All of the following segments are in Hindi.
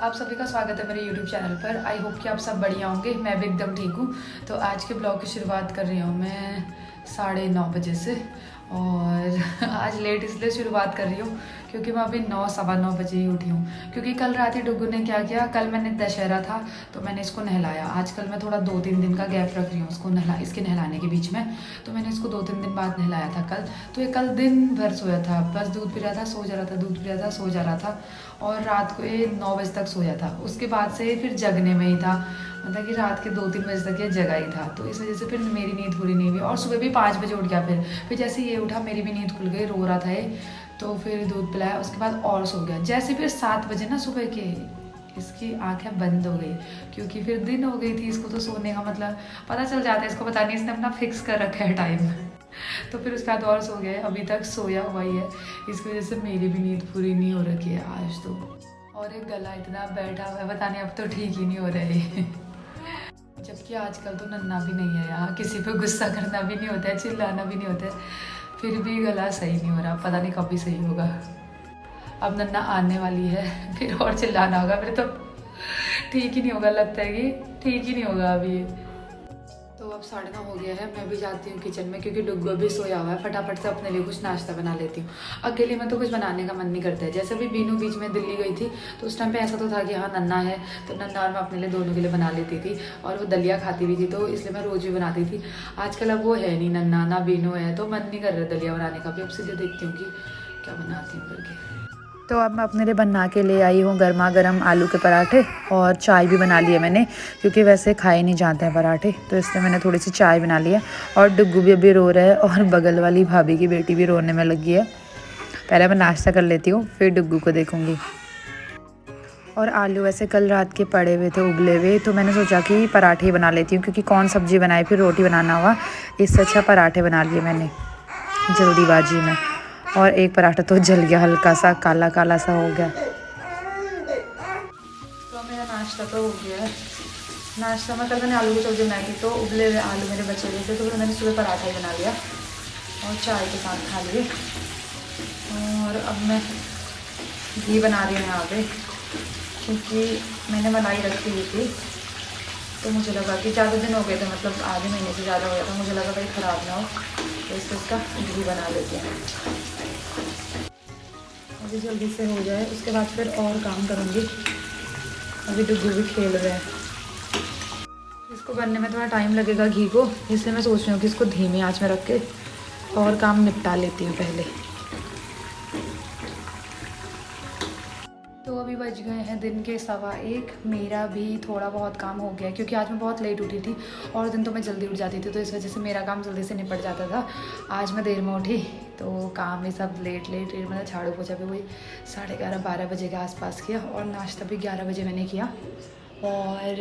आप सभी का स्वागत है मेरे YouTube चैनल पर। आई होप कि आप सब बढ़िया होंगे। मैं भी एकदम ठीक हूँ। तो आज के ब्लॉग की शुरुआत कर रही हूँ मैं 9:30 बजे से। और आज लेट इसलिए शुरुआत कर रही हूँ क्योंकि मैं अभी 9 सवा 9 बजे ही उठी हूँ। क्योंकि कल रात ही डुग्गू ने क्या किया, कल मैंने दशहरा था तो मैंने इसको नहलाया। आजकल मैं थोड़ा 2-3 दिन का गैप रख रही हूँ उसको इसके नहलाने के बीच में। तो मैंने इसको 2-3 दिन बाद नहलाया था कल। तो ये कल दिन भर सोया था, बस दूध पी रहा था, सो जा रहा था, दूध पी रहा था, सो जा रहा था। और रात को ये 9 बजे तक सोया था। उसके बाद से फिर जगने में ही था, मतलब कि रात के 2-3 बजे तक ये जगा ही था। तो इस वजह से फिर मेरी नींद पूरी नहीं हुई और सुबह भी 5 बजे उठ गया। फिर जैसे ये उठा मेरी भी नींद खुल गई, रो रहा था ये। तो फिर दूध पिलाया, उसके बाद और सो गया। जैसे फिर 7 बजे ना सुबह के इसकी आंखें बंद हो गई क्योंकि फिर दिन हो गई थी। इसको तो सोने का मतलब पता चल जाता है, इसको पता नहीं, इसने अपना फिक्स कर रखा है टाइम। तो फिर उसके बाद और सो गया, अभी तक सोया हुआ ही है। इसकी वजह से मेरी भी नींद पूरी नहीं हो रखी है आज तो। और एक गला इतना बैठा हुआ है, पता नहीं अब तो ठीक ही नहीं हो रहा है। जबकि आजकल तो नन्ना भी नहीं है यहाँ, किसी पे गुस्सा करना भी नहीं होता है, चिल्लाना भी नहीं होता है, फिर भी गला सही नहीं हो रहा। पता नहीं कब भी सही होगा। अब नन्ना आने वाली है, फिर और चिल्लाना होगा, फिर तो ठीक ही नहीं होगा। लगता है कि ठीक ही नहीं होगा अभी। तो अब 9:30 हो गया है, मैं भी जाती हूँ किचन में क्योंकि डुग्गू भी सोया हुआ है। फटाफट से अपने लिए कुछ नाश्ता बना लेती हूँ। अकेले में तो कुछ बनाने का मन नहीं करता है। जैसे भी बीनू बीच में दिल्ली गई थी तो उस टाइम पे ऐसा तो था कि हाँ नन्ना है तो नन्ना और मैं अपने लिए दोनों के लिए बना लेती थी। और वो दलिया खाती भी थी तो इसलिए मैं रोज़ भी बनाती थी। आजकल अब वो है नहीं, नन्ना ना बीनू है, तो मन नहीं कर रहा दलिया बनाने का भी। अब सीधे देखती हूँ कि क्या बनाती हूँ करके। तो अब मैं अपने लिए बना के ले आई हूँ गर्मा गर्म आलू के पराठे, और चाय भी बना ली है मैंने क्योंकि वैसे खाए नहीं जाते हैं पराठे, तो इसलिए मैंने थोड़ी सी चाय बना ली है। और डुग्गू भी अभी रो रहा है और बगल वाली भाभी की बेटी भी रोने में लगी है। पहले मैं नाश्ता कर लेती हूँ फिर डुग्गू को देखूँगी। और आलू वैसे कल रात के पड़े हुए थे उबले हुए, तो मैंने सोचा कि पराठे ही बना लेती हूँ क्योंकि कौन सब्जी बनाए फिर रोटी बनाना हुआ, इससे अच्छा पराठे बना लिए मैंने जल्दीबाजी में। और एक पराठा तो जल गया, हल्का सा काला काला सा हो गया। तो मेरा नाश्ता तो हो गया है। नाश्ता में कल मैंने आलू की सब्जी बनाई थी तो उबले हुए आलू मेरे बचे हुए थे, तो फिर मैंने सुबह पराठा ही बना लिया और चाय के साथ खा लिए। और अब मैं घी बना रही हूँ यहाँ पे क्योंकि मैंने मलाई रखी हुई थी, तो मुझे लगा कि ज़्यादा दिन हो गए थे, मतलब आधे महीने से ज़्यादा हो गया था। मुझे लगा भाई ख़राब ना हो, तो इसका घी बना लेते हैं अभी जल्दी से हो जाए। उसके बाद फिर और काम करूँगी। अभी डुग्गू भी खेल रहे हैं, इसको बनने में थोड़ा टाइम लगेगा घी को, इसलिए मैं सोच रही हूँ कि इसको धीमी आंच में रख के और काम निपटा लेती हूँ पहले। तो अभी बज गए हैं दिन के 1:15। मेरा भी थोड़ा बहुत काम हो गया क्योंकि आज मैं बहुत लेट उठी थी और दिन तो मैं जल्दी उठ जाती थी, तो इस वजह से मेरा काम जल्दी से निपट जाता था। आज मैं देर में उठी तो काम भी सब लेट मतलब झाड़ू पोछा भी वही 11:30-12 बजे के आसपास किया, और नाश्ता भी 11 बजे मैंने किया। और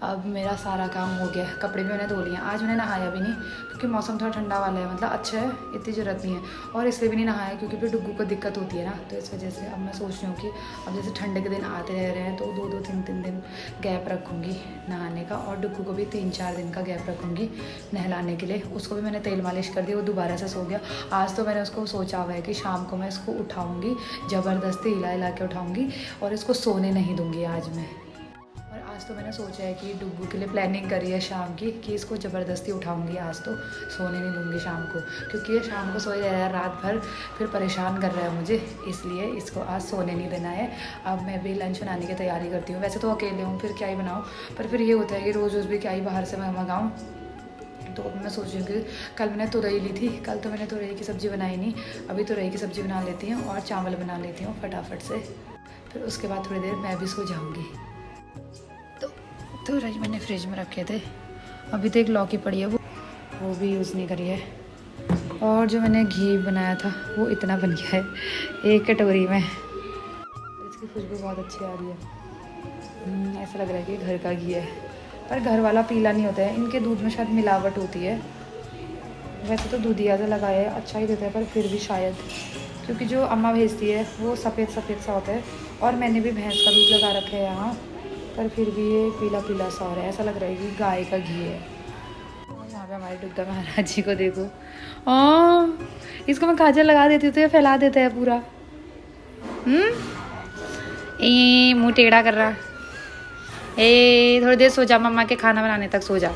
अब मेरा सारा काम हो गया। कपड़े भी मैंने धो लिए। आज मैंने नहाया भी नहीं क्योंकि मौसम थोड़ा ठंडा वाला है, मतलब अच्छा है, इतनी ज़रूरत नहीं है। और इसलिए भी नहीं नहाया क्योंकि फिर डुग्गू को दिक्कत होती है ना, तो इस वजह से अब मैं सोच रही हूँ कि अब जैसे ठंडे के दिन आते रह रहे हैं तो 2-3 दिन गैप रखूँगी नहाने का, और डुग्गू को भी 3-4 दिन का गैप रखूँगी नहलाने के लिए। उसको भी मैंने तेल मालिश कर दी, वो दोबारा से सो गया। आज तो मैंने उसको सोचा हुआ है कि शाम को मैं इसको उठाऊँगी, ज़बरदस्ती हिला के उठाऊँगी और इसको सोने नहीं दूँगी आज मैं। आज तो मैंने सोचा है कि डुग्गू के लिए प्लानिंग करी है शाम की कि इसको ज़बरदस्ती उठाऊंगी, आज तो सोने नहीं दूंगी शाम को, क्योंकि ये शाम को सोए रह रहा है रात भर, फिर परेशान कर रहा है मुझे, इसलिए इसको आज सोने नहीं देना है। अब मैं भी लंच बनाने की तैयारी करती हूँ। वैसे तो अकेले हूँ, फिर क्या ही बनाऊँ, पर फिर ये होता है कि रोज़ भी क्या ही बाहर से मैं मंगाऊँ। तो अब मैं सोच रही हूँ कि कल मैंने तुरई ली थी, कल तो मैंने तुरई की सब्ज़ी बनाई नहीं, अभी तुरई की सब्ज़ी बना लेती हूँ और चावल बना लेती हूँ फटाफट से। फिर उसके बाद थोड़ी देर मैं भी सो जाऊँगी। तो रही मैंने फ्रिज में रखे थे, अभी तो एक लौकी पड़ी है वो भी यूज़ नहीं करी है। और जो मैंने घी बनाया था वो इतना बन गया है एक कटोरी में। इसकी खुशबू बहुत अच्छी आ रही है, ऐसा लग रहा है कि घर का घी है, पर घर वाला पीला नहीं होता है, इनके दूध में शायद मिलावट होती है। वैसे तो दूधिया सा लगाया है, अच्छा ही देता है, पर फिर भी शायद, क्योंकि जो अम्मा भेजती है वो सफ़ेद सा होता है, और मैंने भी भैंस का दूध लगा रखा है यहाँ, पर फिर भी ये पीला पीला सा हो रहा है, ऐसा लग रहा है कि गाय का घी है। और यहाँ पे हमारे डुग्गा महाराज जी को देखो, इसको मैं काजल लगा देती हूँ तो ये फैला देता है पूरा। ए मुंह टेढ़ा कर रहा। ए थोड़ी देर सो जा, मम्मा के खाना बनाने तक सो जा।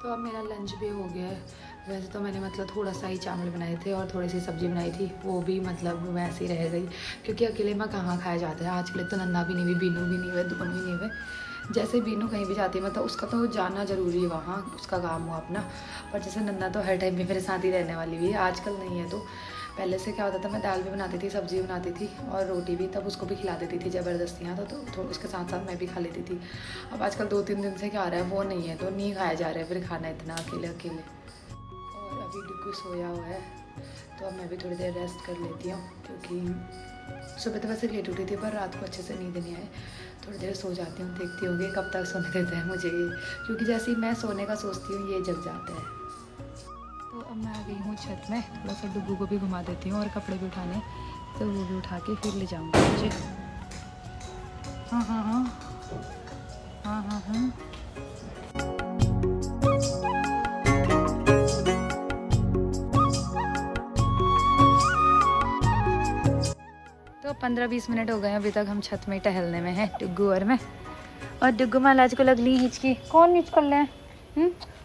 तो अब मेरा लंच भी हो गया है। वैसे तो मैंने मतलब थोड़ा सा ही चावल बनाए थे और थोड़ी सी सब्ज़ी बनाई थी, वो भी मतलब वैसे ही रह गई क्योंकि अकेले में कहाँ खाया जाता है। आजकल तो नन्ना भी नहीं हुई, बीनू भी नहीं हुए, दुकान भी नहीं हुए। जैसे बीनू कहीं भी जाती है मतलब उसका तो जाना ज़रूरी है वहाँ, उसका काम हुआ अपना। पर जैसे नन्ना तो हर टाइम भी मेरे साथ ही रहने वाली भी है, आजकल नहीं है। तो पहले से क्या होता था, मैं दाल भी बनाती थी, सब्ज़ी बनाती थी और रोटी भी, तब उसको भी खिला देती थी ज़बरदस्तियाँ। तो उसके साथ साथ मैं भी खा लेती थी। अब आजकल 2-3 दिन से क्या आ रहा है वो नहीं है, तो नहीं खाया जा रहा है फिर खाना इतना अकेले अकेले। और अभी डुग्गू सोया हुआ है तो अब मैं भी थोड़ी देर रेस्ट कर लेती हूँ क्योंकि सुबह तो वैसे लेट उठी थी पर रात को अच्छे से नींद नहीं आए। थोड़ी देर सो जाती हूँ, देखती होंगी कब तक सोने देते हैं मुझे ये, क्योंकि जैसे ही मैं सोने का सोचती हूँ ये जग जाते हैं। तो अब मैं आ गई हूँ छत में, थोड़ा सा डुग्गू को भी घुमा देती हूँ और कपड़े भी उठाने, तो वो भी उठा के फिर ले जाऊँगी मुझे। हाँ हाँ हाँ हाँ हाँ हाँ। तो 15-20 मिनट हो गए अभी तक हम छत में टहलने में हैं, डुग्गू और मैं। और डुग्गू महाराज को लगली हिचकी। कौन हिच कर ले?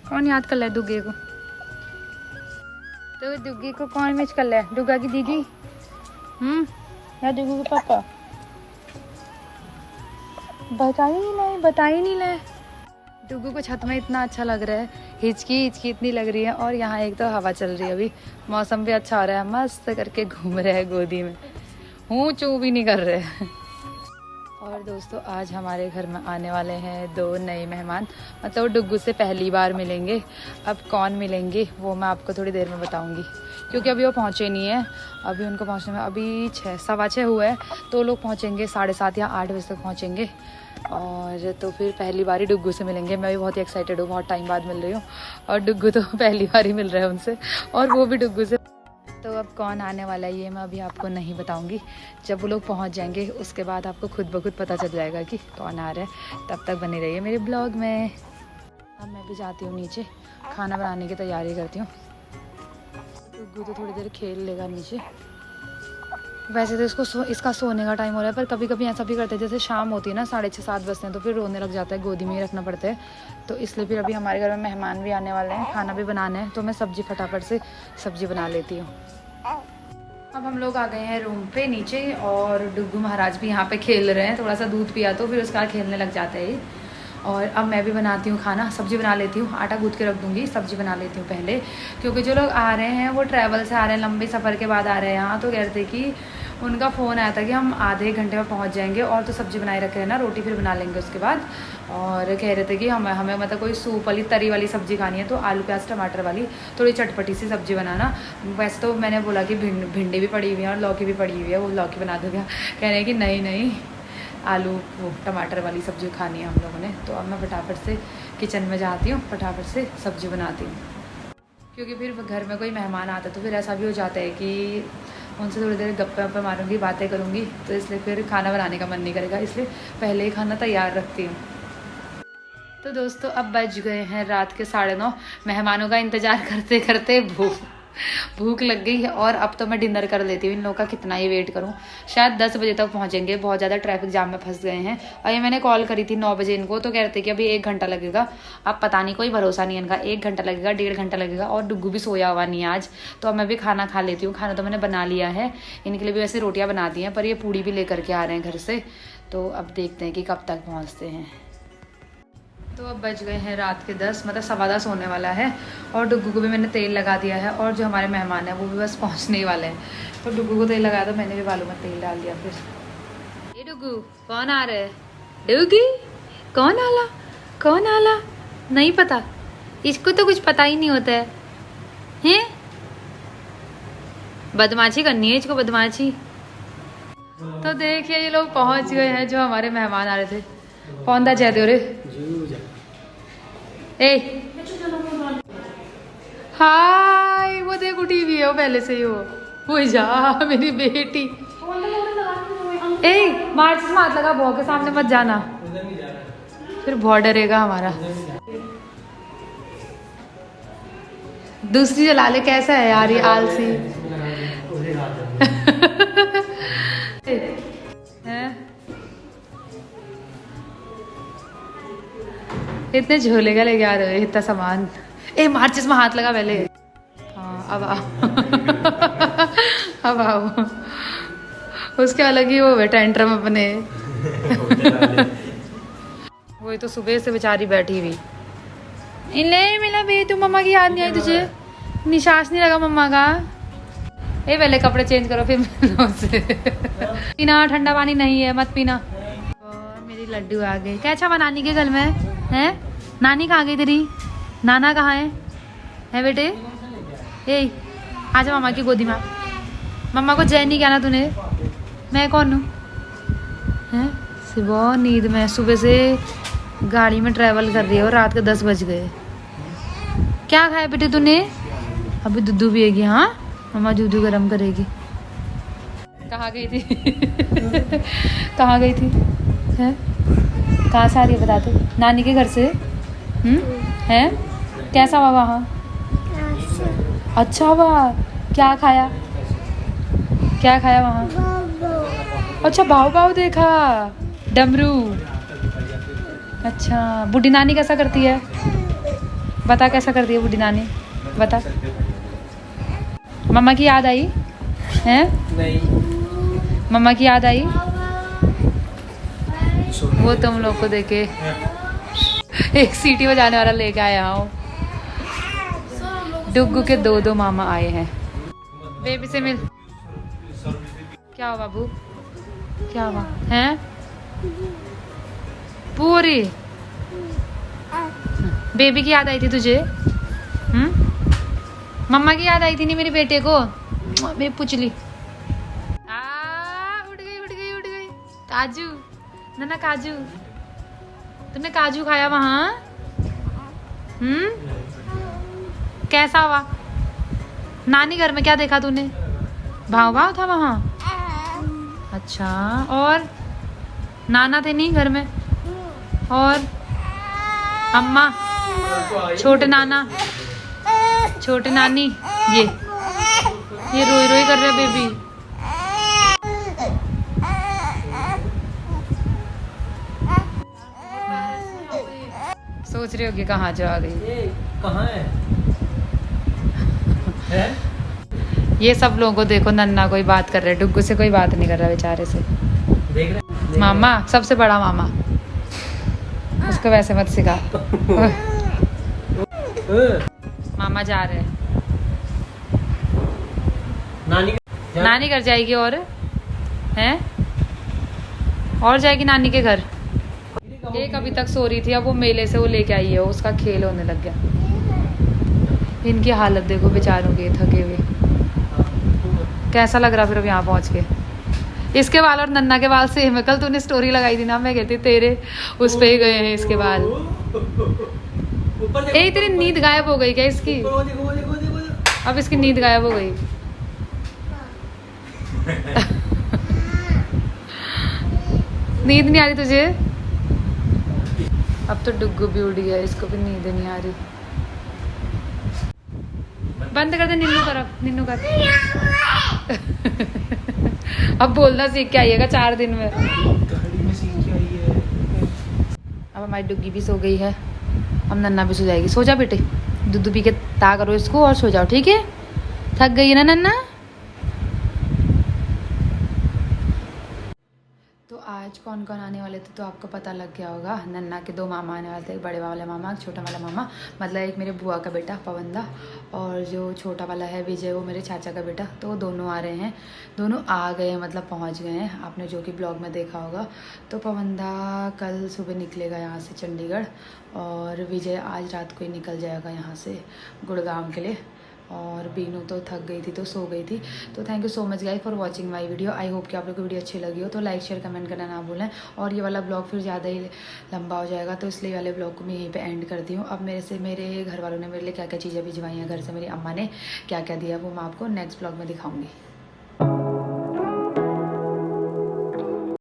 कौन याद कर ले डुग्गे को? तो डुग्गी को कौन मिच कर ले? डुग्गा की दीदी या डुग्गू के पापा? बता ही नहीं ले। डुग्गू को छत में इतना अच्छा लग रहा है, हिचकी इतनी लग रही है। और यहाँ एक तो हवा चल रही है, अभी मौसम भी अच्छा हो रहा है, मस्त करके घूम रहे हैं गोदी में, हूँ चू भी नहीं कर रहे हैं। और दोस्तों आज हमारे घर में आने वाले हैं 2 नए मेहमान, मतलब डुग्गू से पहली बार मिलेंगे। अब कौन मिलेंगे वो मैं आपको थोड़ी देर में बताऊंगी, क्योंकि अभी वो पहुँचे नहीं है। अभी उनको पहुँचने में अभी 6-6:15 हुआ है, तो लोग पहुँचेंगे 7:30 या 8 बजे तक पहुँचेंगे। और तो फिर पहली बार ही डुग्गू से मिलेंगे। मैं भी बहुत ही एक्साइटेड हूँ, बहुत टाइम बाद मिल रही हूँ। और डुग्गू तो पहली बार ही मिल रहा है उनसे, और वो भी डुग्गू से। तो अब कौन आने वाला है ये मैं अभी आपको नहीं बताऊंगी, जब वो लोग पहुंच जाएंगे उसके बाद आपको खुद ब खुद पता चल जाएगा कि कौन आ रहा है। तब तक बनी रहिए मेरे ब्लॉग में। अब मैं भी जाती हूँ नीचे, खाना बनाने की तैयारी करती हूँ। डुग्गू तो थोड़ी देर खेल लेगा नीचे। वैसे तो इसका सोने का टाइम हो रहा है, पर कभी कभी ऐसा भी करते हैं जैसे शाम होती है ना, 6:30-7 बजते हैं, तो फिर रोने लग जाता है, गोदी में ही रखना पड़ता है। तो इसलिए फिर अभी हमारे घर में मेहमान भी आने वाले हैं, खाना भी बनाना है, तो मैं फटाफट से सब्जी बना लेती हूँ। अब हम लोग आ गए हैं रूम पे नीचे, और डुग्गू महाराज भी यहाँ पे खेल रहे हैं। थोड़ा सा दूध पिया तो फिर उसका खेलने लग जाता है। और अब मैं भी बनाती हूँ खाना, सब्ज़ी बना लेती हूँ, आटा गूँथ के रख दूँगी, सब्ज़ी बना लेती हूँ पहले, क्योंकि जो लोग आ रहे हैं वो ट्रैवल से आ रहे हैं, लंबे सफ़र के बाद आ रहे हैं यहाँ। तो कह रहे थे कि उनका फ़ोन आया था कि हम आधे घंटे में पहुँच जाएंगे, और तो सब्ज़ी बनाए रखे हैं ना, रोटी फिर बना लेंगे उसके बाद। और कह रहे थे कि हमें मतलब कोई सूप वाली तरी वाली सब्ज़ी खानी है, तो आलू प्याज टमाटर वाली थोड़ी चटपटी सी सब्ज़ी बनाना। वैसे तो मैंने बोला कि भिंडी भी पड़ी हुई है और लौकी भी पड़ी हुई है, वो लौकी बना दूँगा। कह रहे हैं कि नहीं आलू वो टमाटर वाली सब्ज़ी खानी है हम लोगों ने। तो अब मैं फटाफट से किचन में जाती हूँ, फटाफट से सब्ज़ी बनाती हूँ, क्योंकि फिर घर में कोई मेहमान आता है तो फिर ऐसा भी हो जाता है कि उनसे थोड़ी देर गप्पे मारूंगी, बातें करूँगी, तो इसलिए फिर खाना बनाने का मन नहीं करेगा, इसलिए पहले ही खाना तैयार रखती हूँ। तो दोस्तों अब बज गए हैं रात के 9:30। मेहमानों का इंतज़ार करते करते भूख लग गई है, और अब तो मैं डिनर कर लेती हूँ। इन लोगों का कितना ही वेट करूँ, शायद 10 बजे तक पहुँचेंगे, बहुत ज़्यादा ट्रैफिक जाम में फंस गए हैं। और ये मैंने कॉल करी थी 9 बजे इनको, तो कह रहे थे कि अभी 1 घंटा लगेगा। अब पता नहीं, कोई भरोसा नहीं इनका, 1 घंटा लगेगा, 1.5 घंटा लगेगा। और डुग्गू भी सोया हुआ नहीं है आज, तो अब मैं भी खाना खा लेती हूँ। खाना तो मैंने बना लिया है, इनके लिए भी वैसे रोटियाँ बना दी हैं, पर ये पूड़ी भी लेकर के आ रहे हैं घर से। तो अब देखते हैं कि कब तक पहुँचते हैं। तो अब बज गए हैं रात के 10, मतलब 10:15 होने वाला है। और डुग्गू को भी मैंने तेल लगा दिया है, और जो हमारे मेहमान हैं वो भी बस पहुंचने ही वाले हैं। तो डुग्गू को तेल लगाया, तो मैंने भी बालों में तेल डाल दिया। फिर ये डुग्गू कौन आ रहा है? डुग्गी कौन आला नहीं पता, इसको तो कुछ पता ही नहीं होता है, हैं? बदमाशी करनी है इसको, बदमाशी। तो देखिए ये लोग पहुंच गए हैं, जो हमारे मेहमान आ रहे थे। कौन था जयदेव रे? ए हाय, वो देख उठी हुई है, वो पहले से ही वो जा मेरी बेटी। ए मार्च में हाथ लगा, बॉ के सामने मत जाना, फिर बहुत डरेगा हमारा। दूसरी जला ले, कैसा है यार ये आलसी। इतने झोले का लेके आ रहे हो, इतना सामान। ए मार्चिस में हाथ लगा पहले। हाँ अब आओ। अब आओ। उसके अलग ही वो टेंट्रम अपने। वही तो सुबह से बेचारी बैठी हुई। ले मिला बे, तू मम्मा की याद नहीं आई तुझे? निशास नहीं लगा मम्मा का? ए पहले कपड़े चेंज करो फिर मिलो से। पीना ठंडा पानी नहीं है, मत पीना। और मेरी लड्डू आ गई। क्या अच्छा नानी के घर में है? नानी कहाँ गई तेरी? नाना कहाँ है बेटे? ए आजा मम्मा की गोदी में। मम्मा को जय नहीं कहना तूने। मैं कौन हूँ? हैं सुबह नींद में, सुबह से गाड़ी में ट्रैवल कर रही है और रात के 10 बज गए। क्या खाया बेटे तूने? अभी दूध पिएगी? हाँ मम्मा दूध गरम करेगी। कहाँ गई थी? कहाँ गई थी? हैं कहाँ से आ रही है बता दो। नानी के घर से? हैं कैसा हुआ वहाँ? अच्छा हुआ। क्या खाया? क्या खाया वहाँ? अच्छा भाव भाव देखा, डमरू। अच्छा बूढ़ी नानी कैसा करती है? बता कैसा करती है बूढ़ी नानी, बता। मम्मा की याद आई हैं? नहीं। मम्मा की याद आई? वो तुम लोग को देखे एक सीटी बजाने वाला लेके आया हूँ। डुग्गू के दो मामा आए हैं। बेबी से मिल। क्या हुआ बाबू? क्या हुआ हैं? पूरी बेबी की याद आई थी तुझे? मम्मा की याद आई थी नहीं मेरे बेटे को? मैं पुचली। उठ गई काजू। ना काजू, तुमने काजू खाया वहाँ? कैसा हुआ? नानी घर में क्या देखा तूने? भाव भाव था वहाँ? अच्छा और नाना थे नहीं घर में? और अम्मा, छोटे नाना, छोटे नानी। ये रोई रोई कर रहे बेबी। सोच रही होगी कहाँ जा गई। कहाँ है? ये सब लोगों को देखो, नन्ना कोई बात कर रहे, डुग्गू से कोई बात नहीं कर रहा बेचारे से। देख रहे? मामा सबसे बड़ा मामा, उसको वैसे मत सिखा। मामा जा रहे हैं नानी घर जाएगी। और हैं और जाएगी नानी के घर। एक अभी तक सो रही थी, अब वो मेले से वो लेके आई है, उसका खेल होने लग गया। इनकी हालत देखो बेचारों के, थके हुए। कैसा लग रहा फिर अब यहाँ पहुँच के। इसके बाल और नन्ना के बाल सेम है। कल तूने स्टोरी लगाई थी ना, मैं कहती तेरे उस पे ही गए हैं इसके बाल। ए तेरी नींद गायब हो गई क्या इसकी? अब इसकी नींद गायब हो गई। नींद नहीं आ रही तुझे? अब तो डुग्गू भी उड़ गया, इसको भी नींद नहीं आ रही। बंद कर दे निन्नू तरफ, निन्नू कर। अब बोलना सीख के आइएगा 4 दिन में। अब हमारी डुग्गी भी सो गई है, अब नन्ना भी सो जाएगी। सो जा बेटे, दूध पी के ता करो इसको और सो जाओ, ठीक है? थक गई है ना नन्ना? तो आज कौन कौन आने वाले थे तो आपको पता लग गया होगा। नन्ना के 2 मामा आने वाले थे, बड़े वाले मामा, छोटा वाला मामा, मतलब एक मेरे बुआ का बेटा पवंदा, और जो छोटा वाला है विजय, वो मेरे चाचा का बेटा। तो वो दोनों आ रहे हैं, दोनों आ गए हैं, मतलब पहुंच गए हैं। आपने जो कि ब्लॉग में देखा होगा। तो पवंदा कल सुबह निकलेगा यहाँ से चंडीगढ़, और विजय आज रात को ही निकल जाएगा यहाँ से गुड़गांव के लिए। और बीनू तो थक गई थी तो सो गई थी। तो thank you so much guys for watching my video. I hope कि आप लोग को वीडियो अच्छी लगी हो, तो लाइक शेयर कमेंट करना ना भूलें। और ये वाला ब्लॉग फिर ज़्यादा ही लंबा हो जाएगा, तो इसलिए वाले ब्लॉग को मैं यहीं पे एंड करती हूँ। अब मेरे घर वालों ने मेरे लिए क्या क्या चीज़ें भिजवाई हैं घर से, मेरी अम्मा ने क्या क्या दिया वो मैं आपको नेक्स्ट ब्लॉग में दिखाऊँगी।